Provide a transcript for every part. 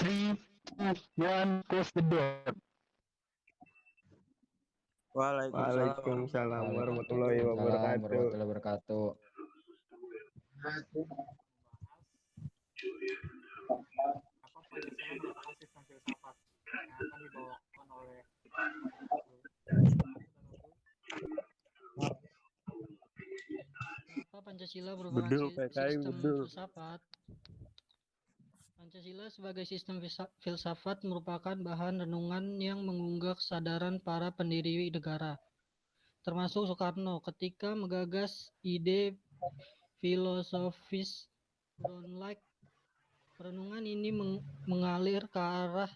3, 2, 1, close the door. Waalaikumsalam warahmatullahi wabarakatuh. Apa Pancasila merupakan sistem filsafat yang akan dibawakan oleh Kenapa Pancasila merupakan sistem filsafat? Pancasila sebagai sistem filsafat merupakan bahan renungan yang mengunggah kesadaran para pendiri negara, termasuk Soekarno, ketika menggagas ide filosofis Brownlight. Renungan ini mengalir ke arah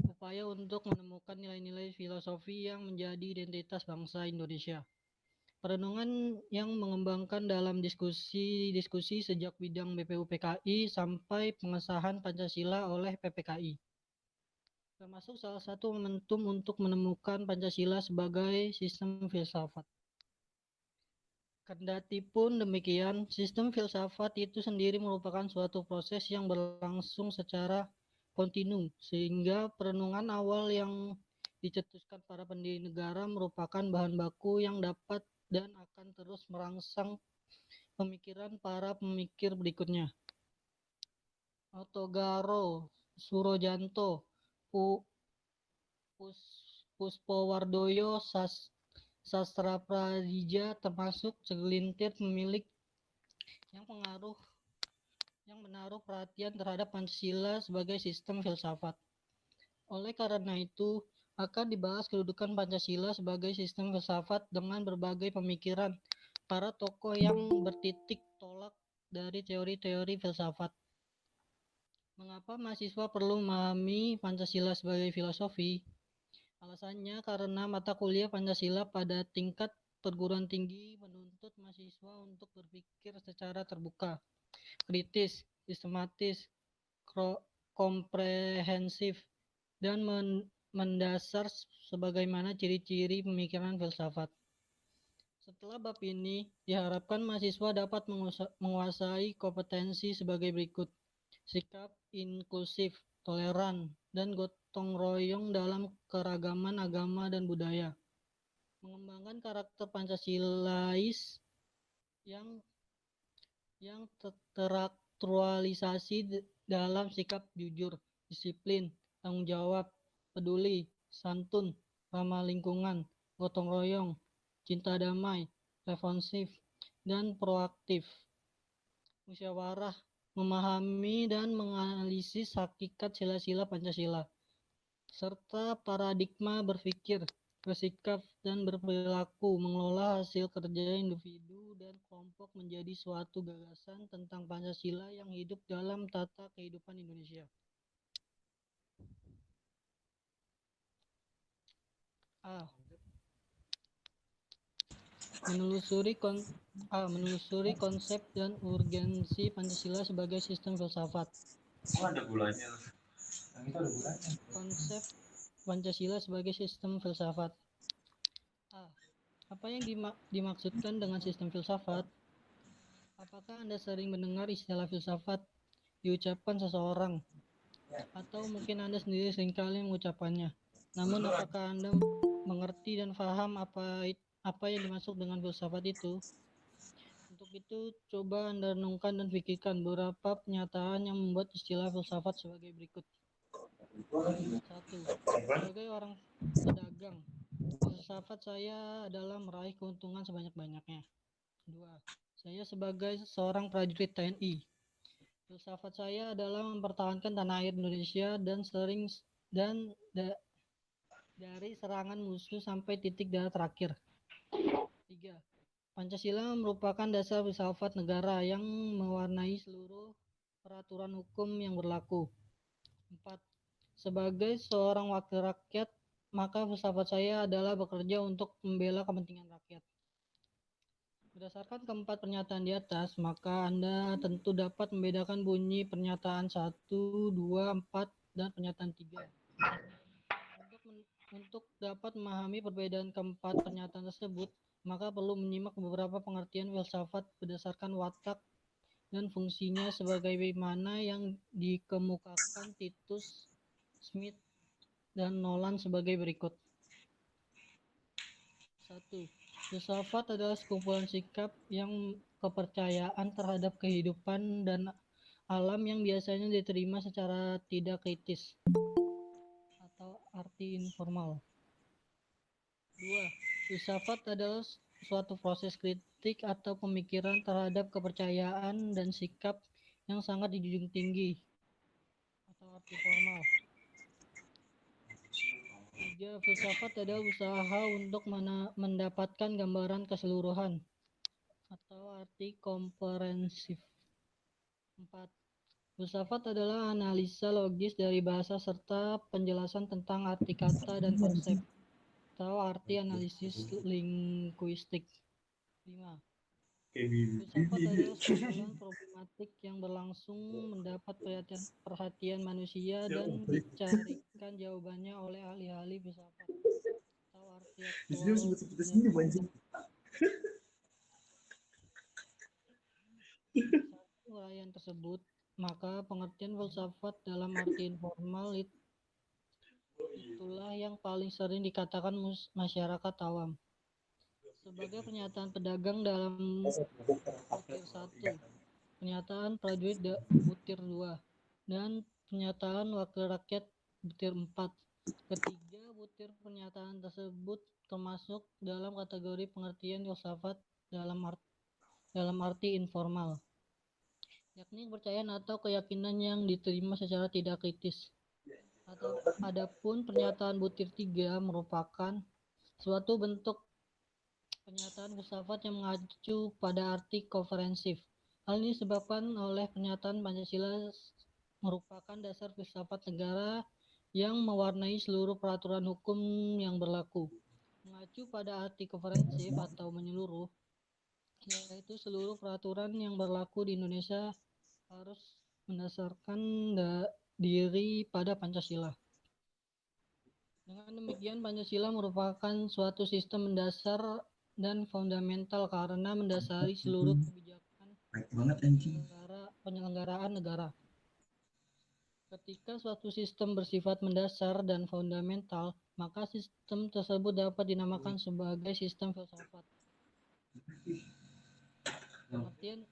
upaya untuk menemukan nilai-nilai filosofi yang menjadi identitas bangsa Indonesia. Perenungan yang mengembangkan dalam diskusi sejak bidang BPUPKI sampai pengesahan Pancasila oleh PPKI. Termasuk salah satu momentum untuk menemukan Pancasila sebagai sistem filsafat. Kendati pun demikian, sistem filsafat itu sendiri merupakan suatu proses yang berlangsung secara kontinu, sehingga perenungan awal yang dicetuskan para pendiri negara merupakan bahan baku yang dapat dan akan terus merangsang pemikiran para pemikir berikutnya. Otogaro, Surojanto, Puspowardoyo, Sastra Pradija termasuk segelintir pemilik yang menaruh perhatian terhadap Pancasila sebagai sistem filsafat. Oleh karena itu, akan dibahas kedudukan Pancasila sebagai sistem filsafat dengan berbagai pemikiran para tokoh yang bertitik tolak dari teori-teori filsafat. Mengapa mahasiswa perlu memahami Pancasila sebagai filosofi? Alasannya karena mata kuliah Pancasila pada tingkat perguruan tinggi menuntut mahasiswa untuk berpikir secara terbuka, kritis, sistematis, komprehensif, dan mendasar sebagaimana ciri-ciri pemikiran filsafat. Setelah bab ini, diharapkan mahasiswa dapat menguasai kompetensi sebagai berikut: sikap inklusif, toleran, dan gotong royong dalam keragaman agama dan budaya. Mengembangkan karakter Pancasilais yang teraktualisasi dalam sikap jujur, disiplin, tanggung jawab, peduli, santun, ramah lingkungan, gotong royong, cinta damai, responsif, dan proaktif. Musyawarah, memahami dan menganalisis hakikat sila-sila Pancasila, serta paradigma berpikir, bersikap, dan berperilaku, mengelola hasil kerja individu dan kelompok menjadi suatu gagasan tentang Pancasila yang hidup dalam tata kehidupan Indonesia. Menelusuri konsep dan urgensi Pancasila sebagai sistem filsafat. Ada gulanya. Yang itu ada gulanya. Konsep Pancasila sebagai sistem filsafat. Apa yang dimaksudkan dengan sistem filsafat? Apakah Anda sering mendengar istilah filsafat diucapkan seseorang? Atau mungkin Anda sendiri seringkali mengucapkannya. Namun apakah Anda mengerti dan paham apa yang dimaksud dengan filsafat itu? Untuk itu, coba Anda renungkan dan pikirkan beberapa pernyataan yang membuat istilah filsafat sebagai berikut. 1. Sebagai orang pedagang, filsafat saya adalah meraih keuntungan sebanyak-banyaknya. 2. Saya sebagai seorang prajurit TNI, filsafat saya adalah mempertahankan tanah air Indonesia dari serangan musuh sampai titik darah terakhir. 3. Pancasila merupakan dasar filsafat negara yang mewarnai seluruh peraturan hukum yang berlaku. 4. Sebagai seorang wakil rakyat, maka filsafat saya adalah bekerja untuk membela kepentingan rakyat. Berdasarkan keempat pernyataan di atas, maka Anda tentu dapat membedakan bunyi pernyataan 1, 2, 4, dan pernyataan 3. Untuk dapat memahami perbedaan keempat pernyataan tersebut, maka perlu menyimak beberapa pengertian filsafat berdasarkan watak dan fungsinya sebagaimana yang dikemukakan diungkapkan Titus, Smith, dan Nolan sebagai berikut. 1. Filsafat adalah sekumpulan sikap yang kepercayaan terhadap kehidupan dan alam yang biasanya diterima secara tidak kritis atau arti informal. 2. Filsafat adalah suatu proses kritik atau pemikiran terhadap kepercayaan dan sikap yang sangat dijunjung tinggi atau arti formal. 3. Filsafat adalah usaha untuk mendapatkan gambaran keseluruhan atau arti komprehensif. 4. Filsafat adalah analisa logis dari bahasa serta penjelasan tentang arti kata dan konsep atau arti analisis linguistik. 5. Filsafat adalah sekumpulan problematik yang berlangsung mendapat perhatian manusia dan dicarikan jawabannya oleh ahli-ahli filsafat atau arti aktual. Satu uraian tersebut, maka pengertian filsafat dalam arti informal itulah yang paling sering dikatakan masyarakat awam. Sebagai pernyataan pedagang dalam butir 1, pernyataan prajurit butir 2, dan pernyataan wakil rakyat butir 4. Ketiga butir pernyataan tersebut termasuk dalam kategori pengertian filsafat dalam arti informal, yakni kepercayaan atau keyakinan yang diterima secara tidak kritis. Adapun pernyataan butir 3 merupakan suatu bentuk pernyataan filsafat yang mengacu pada arti komprehensif. Hal ini disebabkan oleh pernyataan Pancasila merupakan dasar filsafat negara yang mewarnai seluruh peraturan hukum yang berlaku. Mengacu pada arti komprehensif atau menyeluruh, yaitu seluruh peraturan yang berlaku di Indonesia harus mendasarkan diri pada Pancasila. Dengan demikian, Pancasila merupakan suatu sistem mendasar dan fundamental karena mendasari seluruh kebijakan penyelenggaraan negara. Ketika suatu sistem bersifat mendasar dan fundamental, maka sistem tersebut dapat dinamakan sebagai sistem filsafat. Pengertian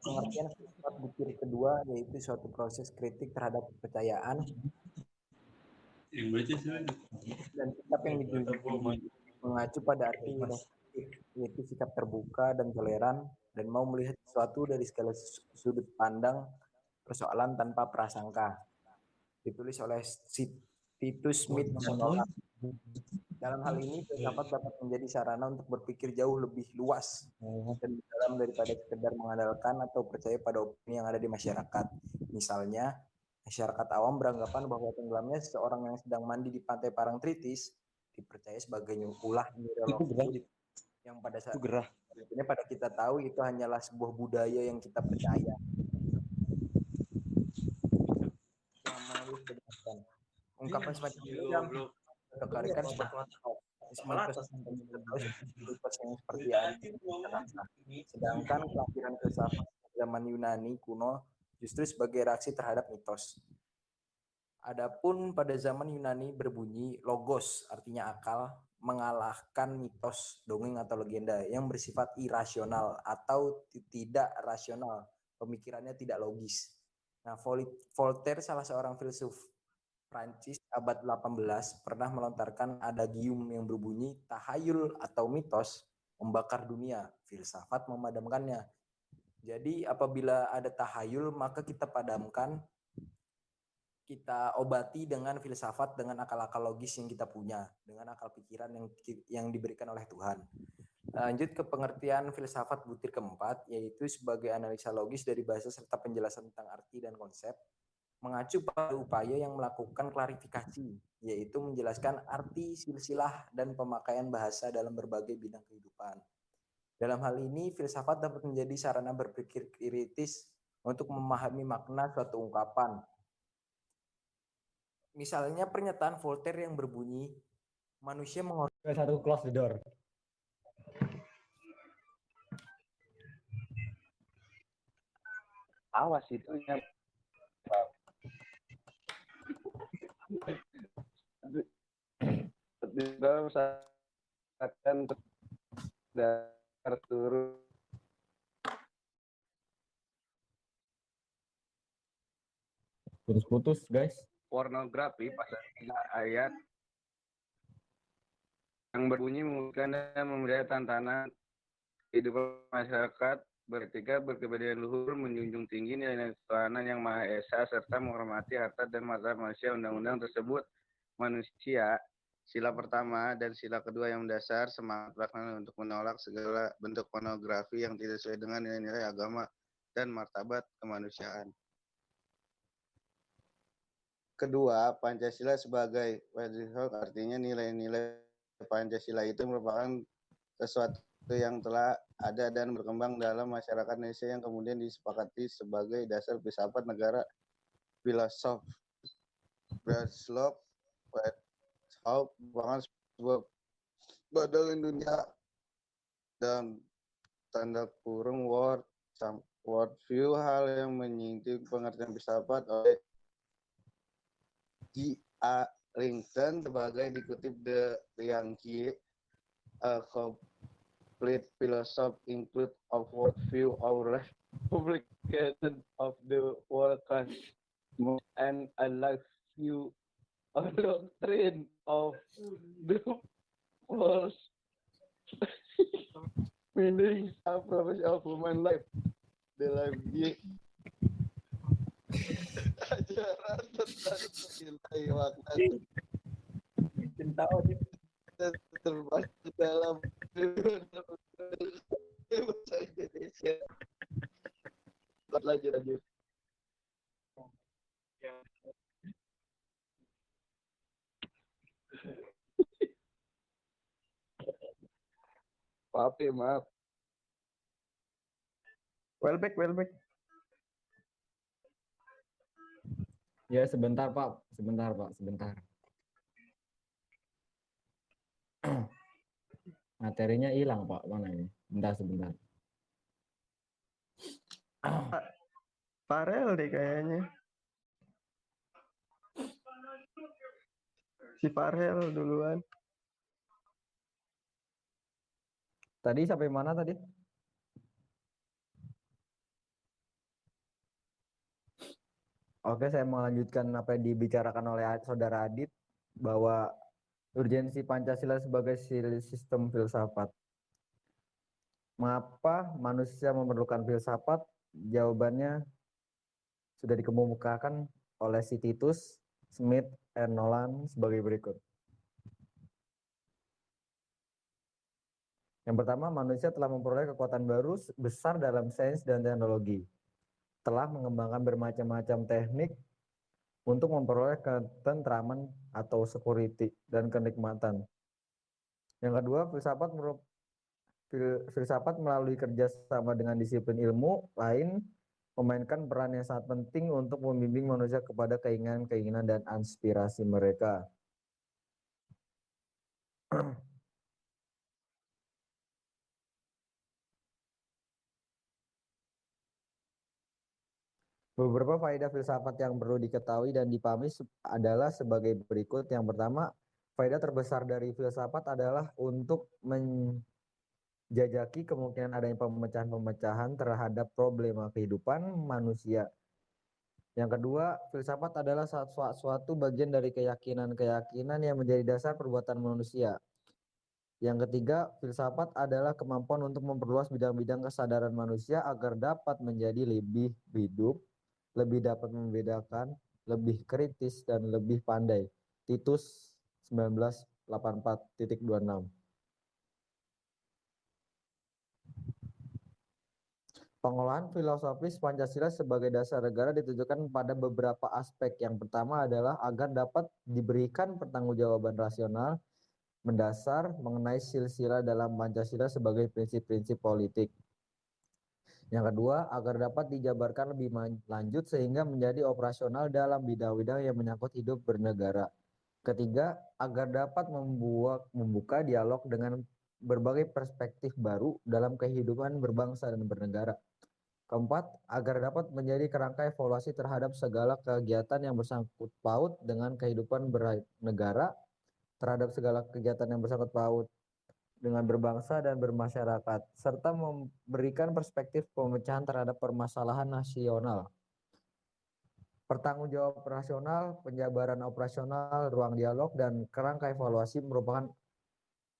pengertian filsafat butir kedua yaitu suatu proses kritik terhadap kepercayaan dan sikap yang mengacu pada arti yaitu sikap terbuka dan toleran dan mau melihat sesuatu dari segala sudut pandang persoalan tanpa prasangka. Ditulis oleh Titus Smith. Dalam hal ini, filsafat dapat menjadi sarana untuk berpikir jauh lebih luas dan dalam daripada sekedar mengandalkan atau percaya pada opini yang ada di masyarakat. Misalnya, masyarakat awam beranggapan bahwa tenggelamnya seseorang yang sedang mandi di pantai Parangtritis dipercaya sebagai ulah meteorologi yang pada saat ini pada kita tahu itu hanyalah sebuah budaya yang kita percaya. Ungkapan semacam ini terkarikan sedangkan kelahiran filsafat zaman Yunani kuno justru sebagai reaksi terhadap mitos. Adapun pada zaman Yunani berbunyi logos, artinya akal, mengalahkan mitos, dongeng atau legenda yang bersifat irasional atau tidak rasional, pemikirannya tidak logis. Nah, Voltaire, salah seorang filsuf Prancis abad 18, pernah melontarkan adagium yang berbunyi tahayul atau mitos membakar dunia, filsafat memadamkannya. Jadi apabila ada tahayul maka kita padamkan, kita obati dengan filsafat, dengan akal-akal logis yang kita punya, dengan akal pikiran yang diberikan oleh Tuhan. Lanjut ke pengertian filsafat butir keempat, yaitu sebagai analisa logis dari bahasa serta penjelasan tentang arti dan konsep, mengacu pada upaya yang melakukan klarifikasi, yaitu menjelaskan arti, silsilah, dan pemakaian bahasa dalam berbagai bidang kehidupan. Dalam hal ini, filsafat dapat menjadi sarana berpikir kritis untuk memahami makna suatu ungkapan. Misalnya pernyataan Voltaire yang berbunyi, Manusia menghormati Satu, close the door. Awas itu yang di dalam akan turun Putus-putus, guys. pornografi pasal 3 ayat yang berbunyi membutuhkan dan memberi tantangan kehidupan masyarakat beretika, berkepribadian luhur, menjunjung tinggi nilai-nilai ketuhanan yang Maha Esa, serta menghormati harta dan martabat manusia. Undang-undang tersebut manusia, sila pertama dan sila kedua yang mendasar, semangat pelaksanaan untuk menolak segala bentuk pornografi yang tidak sesuai dengan nilai-nilai agama dan martabat kemanusiaan. Kedua, Pancasila sebagai artinya nilai-nilai Pancasila itu merupakan sesuatu yang telah ada dan berkembang dalam masyarakat Indonesia yang kemudian disepakati sebagai dasar filsafat negara. Filosof merupakan sebuah badan dunia dan tanda kurung world view, hal yang menyingkir pengertian filsafat oleh G.A. Lincoln sebagai dikutip The Yankee, a complete philosophy include of world view of publication of the world cosmos and a life view of doctrine of the world meaning a purpose of human life, the life being ajaran tentang nilai makna cintawan terbaik dalam bahasa Indonesia. Lanjut. Maaf. well back. Ya, sebentar, Pak. Materinya hilang, Pak. Mana ini? Sebentar. Farel deh kayaknya. Si Farel duluan. Tadi sampai mana tadi? Oke, saya melanjutkan apa yang dibicarakan oleh Saudara Adit bahwa urgensi Pancasila sebagai sistem filsafat. Mengapa manusia memerlukan filsafat? Jawabannya sudah dikemukakan oleh si Titus, Smith, and Nolan sebagai berikut. Yang pertama, manusia telah memperoleh kekuatan baru besar dalam sains dan teknologi. Telah mengembangkan bermacam-macam teknik untuk memperoleh ketentraman atau security dan kenikmatan. Yang kedua, filsafat melalui kerjasama dengan disiplin ilmu lain memainkan peran yang sangat penting untuk membimbing manusia kepada keinginan-keinginan dan aspirasi mereka. Beberapa faedah filsafat yang perlu diketahui dan dipahami adalah sebagai berikut. Yang pertama, faedah terbesar dari filsafat adalah untuk menjajaki kemungkinan adanya pemecahan-pemecahan terhadap problema kehidupan manusia. Yang kedua, filsafat adalah suatu bagian dari keyakinan-keyakinan yang menjadi dasar perbuatan manusia. Yang ketiga, filsafat adalah kemampuan untuk memperluas bidang-bidang kesadaran manusia agar dapat menjadi lebih hidup, lebih dapat membedakan, lebih kritis, dan lebih pandai. Titus 1984.26. Pengolahan filosofis Pancasila sebagai dasar negara ditujukan pada beberapa aspek. Yang pertama adalah agar dapat diberikan pertanggungjawaban rasional mendasar mengenai silsilah dalam Pancasila sebagai prinsip-prinsip politik. Yang kedua, agar dapat dijabarkan lebih lanjut sehingga menjadi operasional dalam bidang-bidang yang menyangkut hidup bernegara. Ketiga, agar dapat membuka dialog dengan berbagai perspektif baru dalam kehidupan berbangsa dan bernegara. Keempat, agar dapat menjadi kerangka evaluasi terhadap segala kegiatan yang bersangkut paut dengan kehidupan bernegara, terhadap segala kegiatan yang bersangkut paut dengan berbangsa dan bermasyarakat, serta memberikan perspektif pemecahan terhadap permasalahan nasional. Pertanggungjawab operasional, penjabaran operasional, ruang dialog, dan kerangka evaluasi merupakan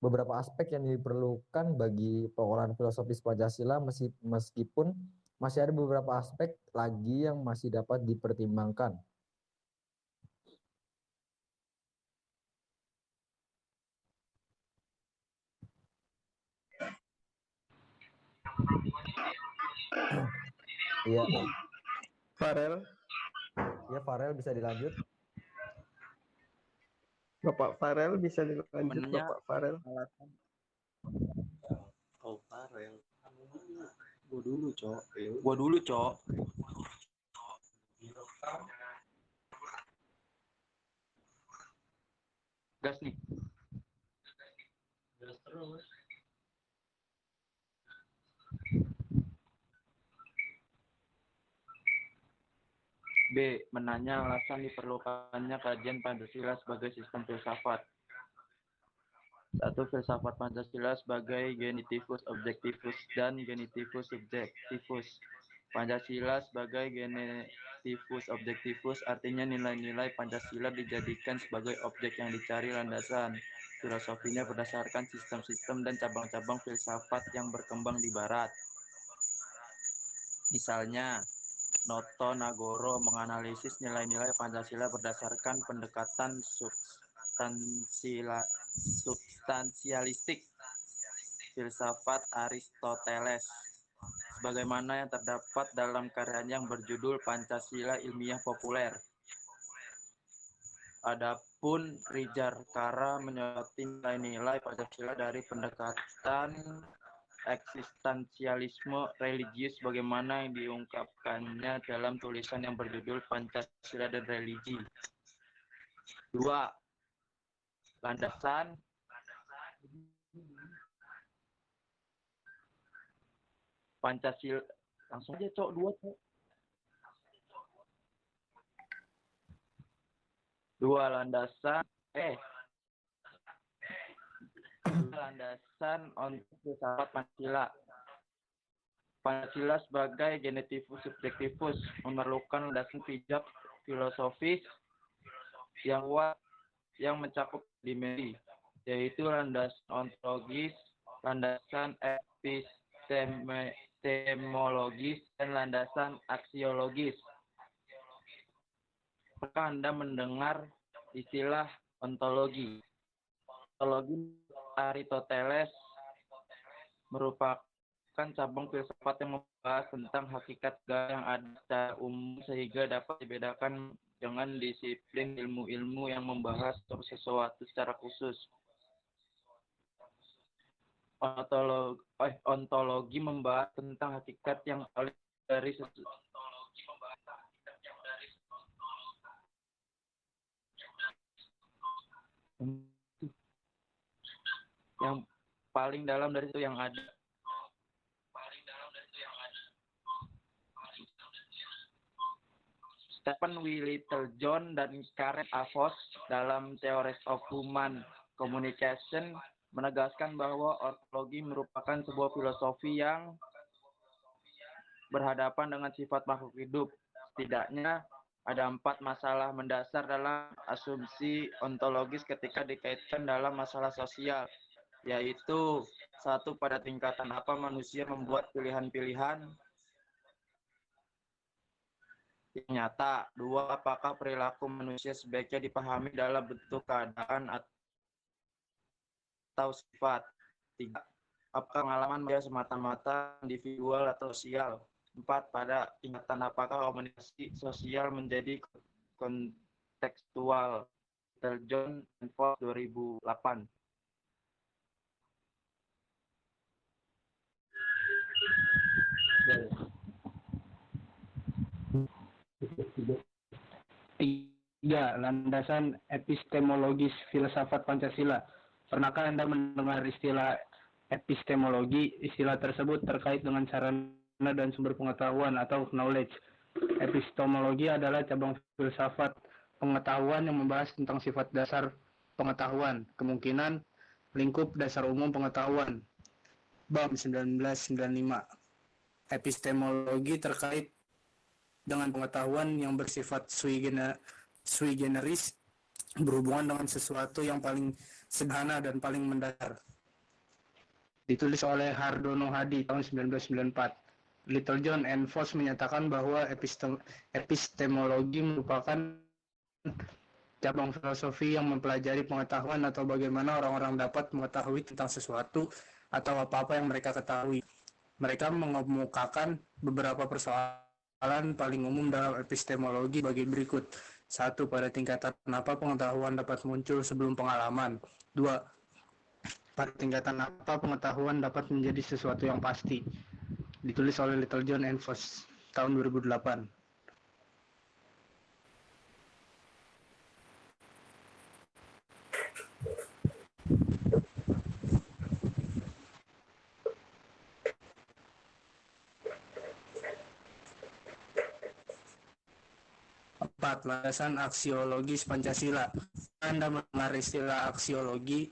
beberapa aspek yang diperlukan bagi pengolahan filosofis Pancasila meskipun masih ada beberapa aspek lagi yang masih dapat dipertimbangkan. Iya, Farel, ya Farel bisa dilanjut. Bapak Farel bisa dilanjut, Sebenarnya Bapak Farel. alasan Oh, Farel. Gua dulu, Cok. gua dulu, Cok. Gas nih. Gas terus. B. Menanya alasan diperlukannya kajian Pancasila sebagai sistem filsafat. 1. Filsafat Pancasila sebagai genitivus objektivus dan genitivus subjektivus. Pancasila sebagai genitivus objektivus artinya nilai-nilai Pancasila dijadikan sebagai objek yang dicari landasan filosofinya berdasarkan sistem-sistem dan cabang-cabang filsafat yang berkembang di Barat. Misalnya, Noto Nagoro menganalisis nilai-nilai Pancasila berdasarkan pendekatan substansialistik filsafat Aristoteles, sebagaimana yang terdapat dalam karyanya yang berjudul Pancasila Ilmiah Populer. Adapun Rijarkara menyoroti nilai-nilai Pancasila dari pendekatan eksistensialisme religius bagaimana yang diungkapkannya dalam tulisan yang berjudul Pancasila dan Religi. 2. Landasan Pancasila. Langsung aja, Cok. 2, Cok. 2. Landasan untuk filsafat Pancasila. Pancasila sebagai genitivus subjektivus memerlukan landasan pijak filosofis yang kuat yang mencakup dimensi, yaitu landasan ontologis, landasan epistemologis, dan landasan aksiologis. Apakah Anda mendengar istilah ontologi? Ontologi Aristoteles merupakan cabang filsafat yang membahas tentang hakikat yang ada secara umum sehingga dapat dibedakan dengan disiplin ilmu-ilmu yang membahas sesuatu secara khusus. Ontologi membahas tentang hakikat yang paling dari sesuatu. Yang paling dalam dari itu yang ada. Stephen W. Littlejohn dan Karen A. Voss dalam Theories of Human Communication menegaskan bahwa ontologi merupakan sebuah filosofi yang berhadapan dengan sifat makhluk hidup. Setidaknya ada 4 masalah mendasar dalam asumsi ontologis ketika dikaitkan dalam masalah sosial, yaitu 1. Pada tingkatan apa manusia membuat pilihan-pilihan yang nyata. 2. Apakah perilaku manusia sebaiknya dipahami dalam bentuk keadaan atau sifat. 3. Apakah pengalaman manusia semata-mata individual atau sosial. 4. Pada tingkatan apakah komunikasi sosial menjadi kontekstual. Littlejohn and Voss 2008. 3. Landasan epistemologis filsafat Pancasila. Pernahkah Anda mendengar istilah epistemologi? Istilah tersebut terkait dengan sarana dan sumber pengetahuan atau knowledge. Epistemologi adalah cabang filsafat pengetahuan yang membahas tentang sifat dasar pengetahuan, kemungkinan, lingkup dasar umum pengetahuan. BAM 1995. Epistemologi terkait dengan pengetahuan yang bersifat sui generis, berhubungan dengan sesuatu yang paling sederhana dan paling mendasar. Ditulis oleh Hardono Hadi tahun 1994. Littlejohn and Foss menyatakan bahwa epistemologi merupakan cabang filosofi yang mempelajari pengetahuan atau bagaimana orang-orang dapat mengetahui tentang sesuatu atau apa-apa yang mereka ketahui. Mereka mengemukakan beberapa persoalan paling umum dalam epistemologi bagi berikut. 1. Pada tingkatan apa pengetahuan dapat muncul sebelum pengalaman. 2. Pada tingkatan apa pengetahuan dapat menjadi sesuatu yang pasti. Ditulis oleh Littlejohn and Foss tahun 2008. Empat, landasan aksiologis Pancasila. Anda mendengar istilah aksiologi?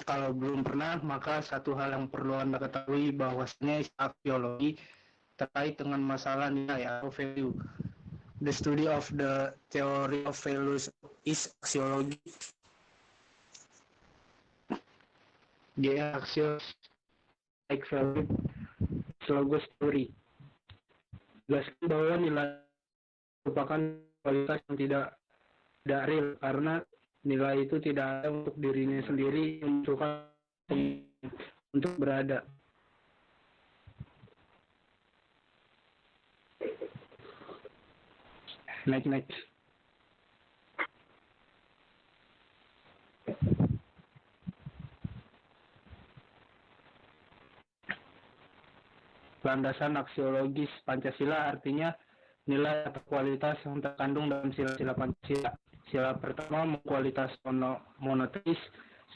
Kalau belum pernah, maka satu hal yang perlu Anda ketahui bahwasanya aksiologi terkait dengan masalah nilai atau value. The study of the theory of values is axiology. The axios like value logos theory. Jelaskan bahwa nilai merupakan kualitas yang tidak real karena nilai itu tidak ada untuk dirinya sendiri, untuk berada. Next. Landasan aksiologis Pancasila artinya nilai atau kualitas yang terkandung dalam sila-sila Pancasila. Sila pertama kualitas monoteis,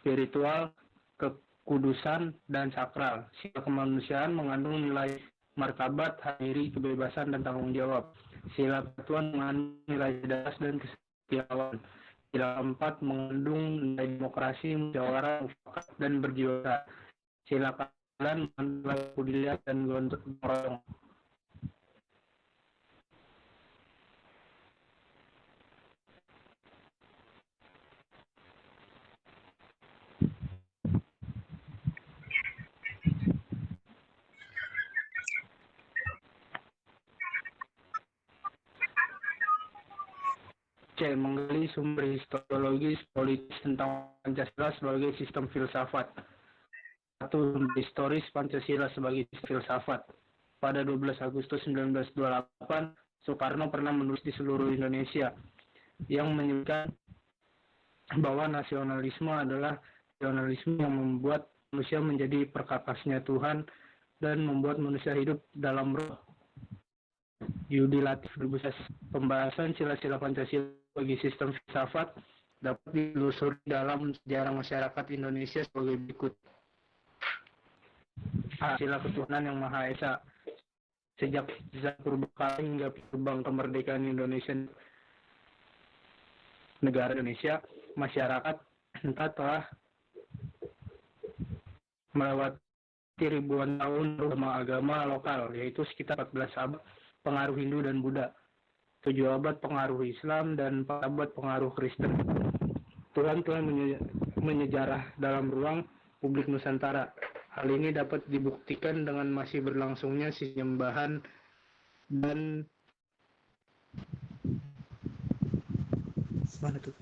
spiritual, kekudusan, dan sakral. Sila kemanusiaan mengandung nilai martabat, diri, kebebasan, dan tanggung jawab. Sila persatuan mengandung nilai cerdas dan kesetiaan. Sila keempat mengandung nilai demokrasi, musyawarah, mufakat, dan berjiwa. Sila keempat mengandung nilai kepedulian dan gotong royong. C. Menggali sumber historiologis politis tentang Pancasila sebagai sistem filsafat. 1. Sumber historis Pancasila sebagai filsafat. Pada 12 Agustus 1928, Soekarno pernah menulis di seluruh Indonesia yang menyebutkan bahwa nasionalisme adalah nasionalisme yang membuat manusia menjadi perkakasnya Tuhan dan membuat manusia hidup dalam roh. Yudi Latif 2011. Pembahasan sila-sila Pancasila bagi sistem filsafat dapat ditelusuri dalam sejarah masyarakat Indonesia sebagai berikut. A. Sila ketuhanan yang Maha Esa. Sejak zaman purbakala hingga gerbang kemerdekaan Indonesia, negara Indonesia, masyarakat entah telah melewati ribuan tahun agama lokal, yaitu sekitar 14 abad pengaruh Hindu dan Buddha, 7 abad pengaruh Islam, dan 4 abad pengaruh Kristen. Tuhan telah menyejarah dalam ruang publik Nusantara. Hal ini dapat dibuktikan dengan masih berlangsungnya penyembahan dan mana tuh?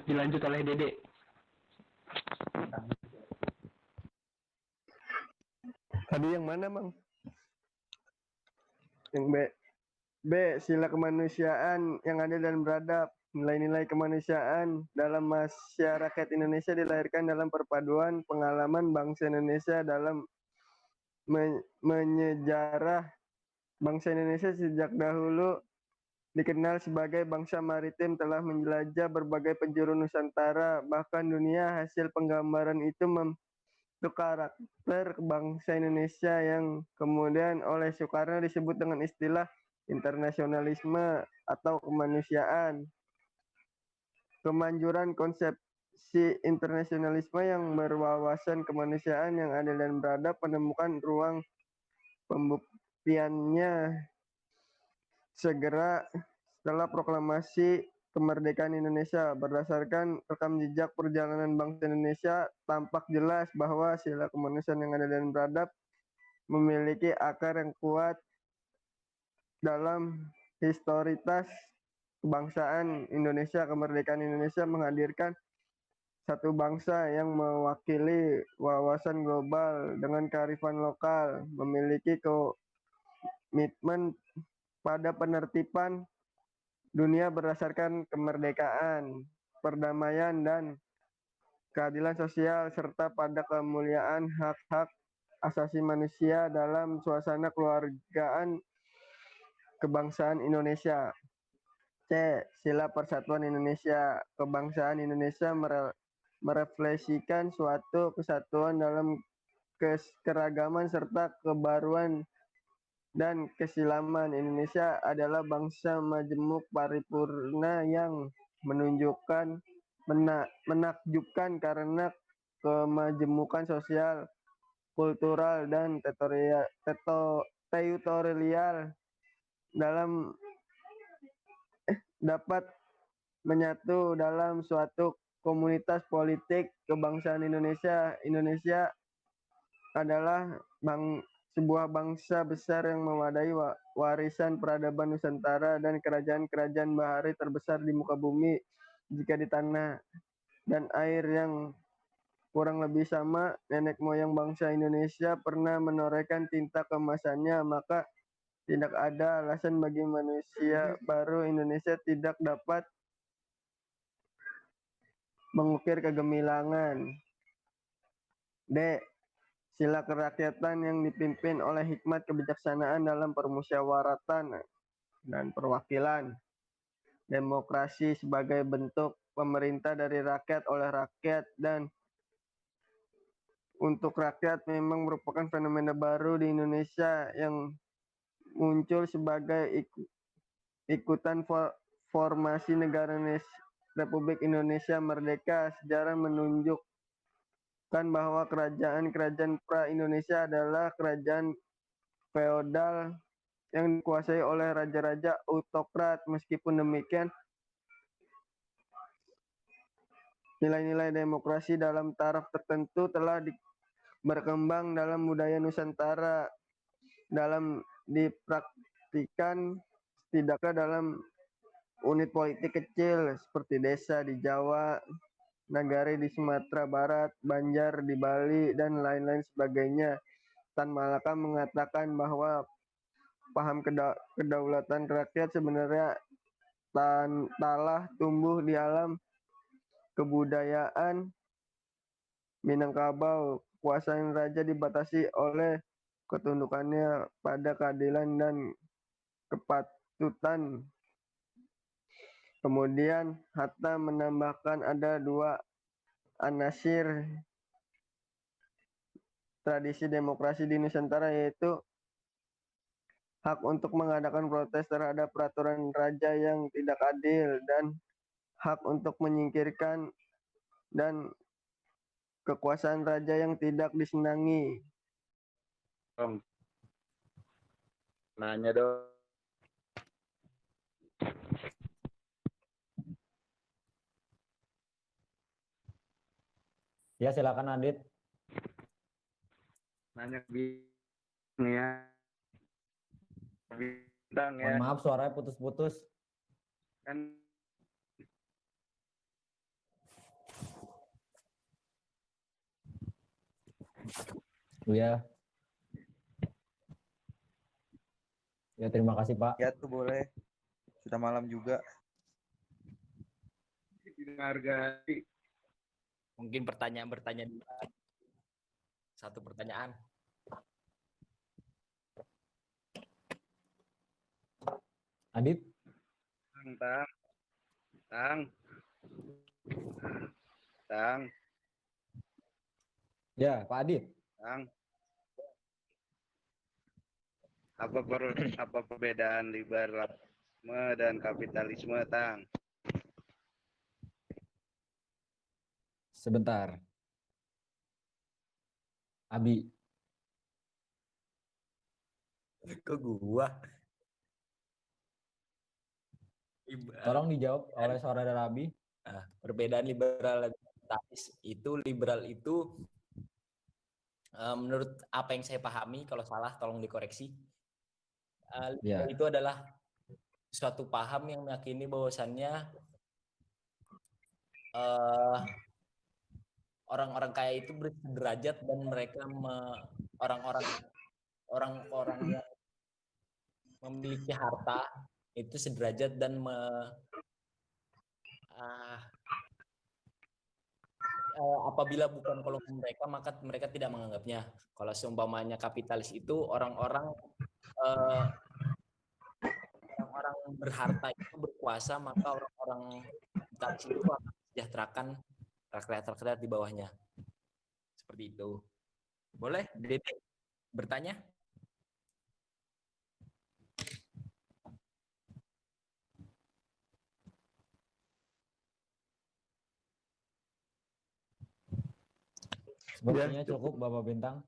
Dilanjut oleh Dede. Tadi yang mana, Bang? Yang B. B. Sila kemanusiaan yang adil dan beradab. Nilai-nilai kemanusiaan dalam masyarakat Indonesia dilahirkan dalam perpaduan pengalaman bangsa Indonesia dalam menyejarah. Bangsa Indonesia sejak dahulu dikenal sebagai bangsa maritim, telah menjelajah berbagai penjuru Nusantara, bahkan dunia. Hasil penggambaran itu membentuk karakter bangsa Indonesia yang kemudian oleh Soekarno disebut dengan istilah internasionalisme atau kemanusiaan. Kemanjuran konsepsi internasionalisme yang berwawasan kemanusiaan yang adil dan beradab menemukan ruang pembuktiannya segera setelah proklamasi kemerdekaan Indonesia. Berdasarkan rekam jejak perjalanan bangsa Indonesia, tampak jelas bahwa sila kemanusiaan yang adil dan beradab memiliki akar yang kuat dalam historitas kebangsaan Indonesia. Kemerdekaan Indonesia menghadirkan satu bangsa yang mewakili wawasan global dengan kearifan lokal, memiliki komitmen pada penertiban dunia berdasarkan kemerdekaan, perdamaian, dan keadilan sosial, serta pada kemuliaan hak-hak asasi manusia dalam suasana keluargaan kebangsaan Indonesia. C. Sila Persatuan Indonesia. Kebangsaan Indonesia merefleksikan suatu kesatuan dalam keragaman serta kebaruan dan kesilaman. Indonesia adalah bangsa majemuk paripurna yang menakjubkan karena kemajemukan sosial, kultural, dan teritorial dalam dapat menyatu dalam suatu komunitas politik kebangsaan Indonesia. Indonesia adalah sebuah bangsa besar yang mewadai warisan peradaban Nusantara dan kerajaan-kerajaan bahari terbesar di muka bumi. Jika di tanah dan air yang kurang lebih sama, nenek moyang bangsa Indonesia pernah menorehkan tinta keemasannya, maka tidak ada alasan bagi manusia baru Indonesia tidak dapat mengukir kegemilangan. D. Sila kerakyatan yang dipimpin oleh hikmat kebijaksanaan dalam permusyawaratan dan perwakilan. Demokrasi sebagai bentuk pemerintah dari rakyat oleh rakyat dan untuk rakyat memang merupakan fenomena baru di Indonesia yang muncul sebagai ikutan formasi negara Republik Indonesia Merdeka. Sejarah menunjukkan bahwa kerajaan-kerajaan pra-Indonesia adalah kerajaan feodal yang dikuasai oleh raja-raja autokrat. Meskipun demikian, nilai-nilai demokrasi dalam taraf tertentu telah berkembang dalam budaya Nusantara dalam dipraktikan setidaknya dalam unit politik kecil seperti desa di Jawa, nagari di Sumatera Barat, Banjar di Bali, dan lain-lain sebagainya. Tan Malaka mengatakan bahwa paham kedaulatan rakyat sebenarnya telah tumbuh di alam kebudayaan Minangkabau. Kekuasaan raja dibatasi oleh ketundukannya pada keadilan dan kepatutan. Kemudian Hatta menambahkan ada dua anasir tradisi demokrasi di Nusantara, yaitu hak untuk mengadakan protes terhadap peraturan raja yang tidak adil dan hak untuk menyingkirkan dan kekuasaan raja yang tidak disenangi. Nanya dong. Ya, silakan Adit. Nanya ya. Bintang ya. Mohon maaf suaranya putus-putus. Kan Ya. Ya, terima kasih Pak. Ya tuh boleh. Sudah malam juga. menghargai. Mungkin bertanya dulu. Satu pertanyaan. Adit, Tang. ya Pak Adit. Tang. Apa perbedaan liberalisme dan kapitalisme, Tang? Sebentar. Abi, Kok gua? tolong dijawab oleh saudara Abi. Nah, perbedaan liberal dan kapitalis itu, liberal itu menurut apa yang saya pahami, kalau salah tolong dikoreksi. Liberal itu adalah suatu paham yang meyakini bahwasannya orang-orang kaya itu berderajat dan mereka orang-orang yang memiliki harta itu sederajat dan apabila bukan golongan mereka maka mereka tidak menganggapnya. Kalau seumpamanya kapitalis itu orang-orang berharta itu berkuasa, maka orang-orang kapitalis itu akan mensejahterakan rakyat-rakyat di bawahnya. Seperti itu. Boleh, Dede, bertanya? Sepertinya cukup Bapak Bintang.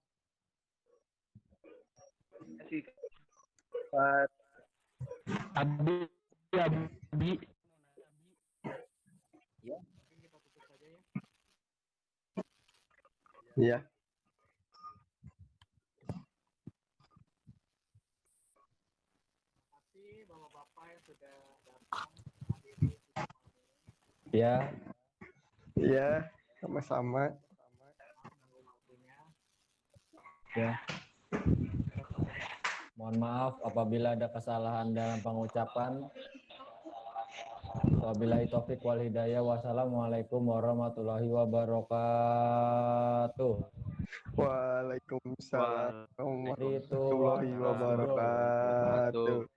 Abi. Ya. Kita tutup saja ya. Iya. Terima kasih Bapak-bapak yang sudah datang menghadiri sidang malam ini. Ya, Iya, sama-sama. Menunggu waktunya. ya. Mohon maaf apabila ada kesalahan dalam pengucapan. Wabillahi taufiq wal hidayah. Wassalamualaikum warahmatullahi wabarakatuh. Waalaikumsalam warahmatullahi Itu wabarakatuh.